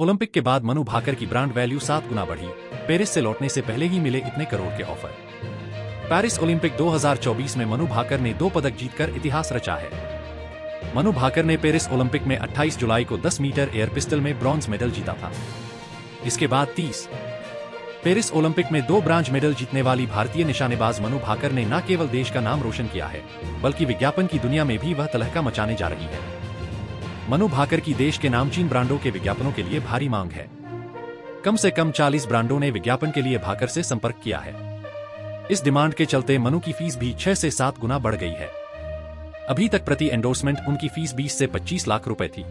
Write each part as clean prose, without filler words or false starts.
Olympic के बाद मनु भाकर की ब्रांड वैल्यू 7 गुना बढ़ी। पेरिस से लौटने से पहले ही मिले इतने करोड़ के ऑफर। पेरिस ओलंपिक 2024 में मनु भाकर ने 2 पदक जीतकर इतिहास रचा है। मनु भाकर ने पेरिस ओलंपिक में 28 जुलाई को 10 मीटर एयर पिस्टल में ब्रॉन्ज मेडल जीता था। इसके बाद 30 पेरिस ओलंपिक में 2 ब्रांज मेडल जीतने वाली भारतीय निशानेबाज मनु भाकर ने न केवल देश का नाम रोशन किया है, बल्कि विज्ञापन की दुनिया में भी वह तहलका मचाने जा रही है। मनु भाकर की देश के नामचीन ब्रांडों के विज्ञापनों के लिए भारी मांग है। कम से कम 40 ब्रांडों ने विज्ञापन के लिए भाकर से संपर्क किया है। इस डिमांड के चलते मनु की फीस भी 6 से 7 गुना बढ़ गई है। अभी तक प्रति एंडोर्समेंट उनकी फीस 20 से 25 लाख रुपए थी।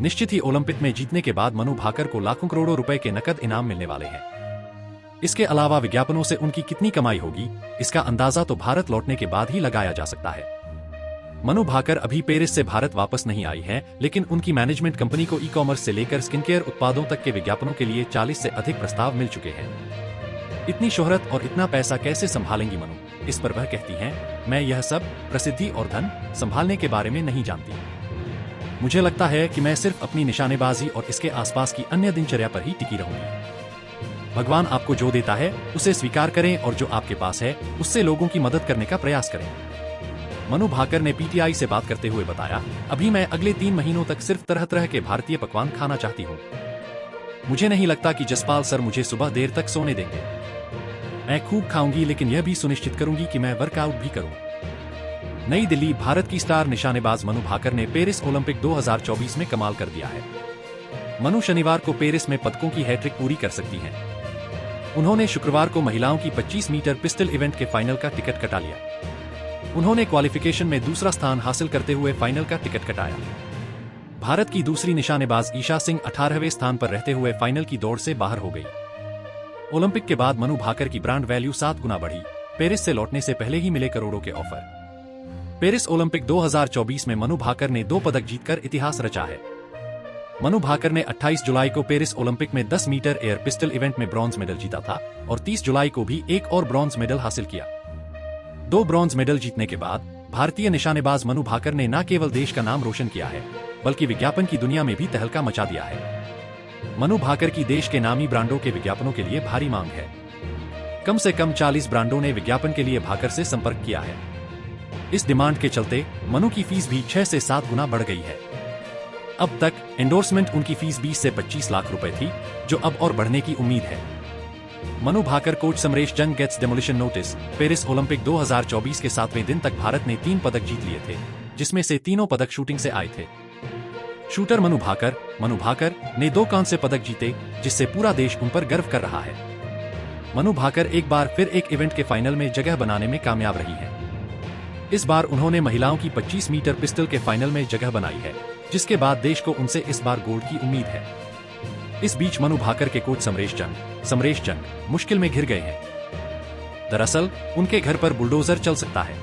निश्चित ही ओलंपिक में जीतने के बाद मनु भाकर को लाखों करोड़ों रुपए के नकद इनाम मिलने वाले हैं। इसके अलावा विज्ञापनों से उनकी कितनी कमाई होगी, इसका अंदाजा तो भारत लौटने के बाद ही लगाया जा सकता है। मनु भाकर अभी पेरिस से भारत वापस नहीं आई है, लेकिन उनकी मैनेजमेंट कंपनी को ई-कॉमर्स से लेकर स्किनकेयर उत्पादों तक के विज्ञापनों के लिए 40 से अधिक प्रस्ताव मिल चुके हैं। इतनी शोहरत और इतना पैसा कैसे संभालेंगी मनु? इस पर वह कहती हैं, मैं यह सब प्रसिद्धि और धन संभालने के बारे में नहीं जानती। मुझे लगता है कि मैं सिर्फ अपनी निशानेबाजी और इसके आसपास की अन्य दिनचर्या पर ही टिकी रहूंगी। भगवान आपको जो देता है उसे स्वीकार करें और जो आपके पास है उससे लोगों की मदद करने का प्रयास करें। मनु भाकर ने पीटीआई से बात करते हुए बताया, अभी मैं अगले 3 महीनों तक सिर्फ तरह तरह के भारतीय पकवान खाना चाहती हूँ। मुझे नहीं लगता कि जसपाल सर मुझे सुबह देर तक सोने देंगे। मैं खूब खाऊंगी, लेकिन यह भी सुनिश्चित करूंगी कि मैं वर्कआउट भी करूं। नई दिल्ली। भारत की स्टार निशानेबाज मनु भाकर ने पेरिस ओलंपिक 2024 में कमाल कर दिया है। मनु शनिवार को पेरिस में पदकों की हैट्रिक पूरी कर सकती हैं। उन्होंने शुक्रवार को महिलाओं की 25 मीटर पिस्टल इवेंट के फाइनल का टिकट कटा लिया। उन्होंने क्वालिफिकेशन में दूसरा स्थान हासिल करते हुए फाइनल का टिकट कटाया। भारत की दूसरी निशानेबाज ईशा सिंह 18वें स्थान पर रहते हुए फाइनल की दौड़ से बाहर हो गई। ओलंपिक के बाद मनु भाकर की ब्रांड वैल्यू 7 गुना बढ़ी। पेरिस से लौटने से पहले ही मिले करोड़ों के ऑफर। पेरिस ओलंपिक 2024 में मनु भाकर ने 2 पदक जीतकर इतिहास रचा है। मनु भाकर ने 28 जुलाई को पेरिस ओलंपिक में 10 मीटर एयर पिस्टल इवेंट में ब्रॉन्ज मेडल जीता था और 30 जुलाई को भी एक और ब्रॉन्ज मेडल हासिल किया। 2 ब्रॉन्ज मेडल जीतने के बाद भारतीय निशानेबाज मनु भाकर ने न केवल देश का नाम रोशन किया है, बल्कि विज्ञापन की दुनिया में भी तहलका मचा दिया है। मनु भाकर की देश के नामी ब्रांडों के विज्ञापनों के लिए भारी मांग है। कम से कम 40 ब्रांडों ने विज्ञापन के लिए भाकर से संपर्क किया है। इस डिमांड के चलते मनु की फीस भी 6 से 7 गुना बढ़ गई है। अब तक एंडोर्समेंट उनकी फीस 20 से 25 लाख रुपए थी, जो अब और बढ़ने की उम्मीद है। Manu Bhaker coach Samaresh Jung gets demolition notice. Paris Olympic 2024 के 7वें दिन तक भारत ने 3 पदक जीत लिए थे, जिसमें से तीनों पदक शूटिंग से आए थे। शूटर मनु भाकर ने 2 कांस्य पदक जीते, जिससे पूरा देश उन पर गर्व कर रहा है। मनु भाकर एक बार फिर एक इवेंट के फाइनल में जगह बनाने में कामयाब रही है। इस बार उन्होंने महिलाओं की 25 मीटर पिस्टल के फाइनल में जगह बनाई है, जिसके बाद देश को उनसे इस बार गोल्ड की उम्मीद है। इस बीच मनु भाकर के कोच समरेश जंग मुश्किल में घिर गए हैं। दरअसल उनके घर पर बुलडोजर चल सकता है।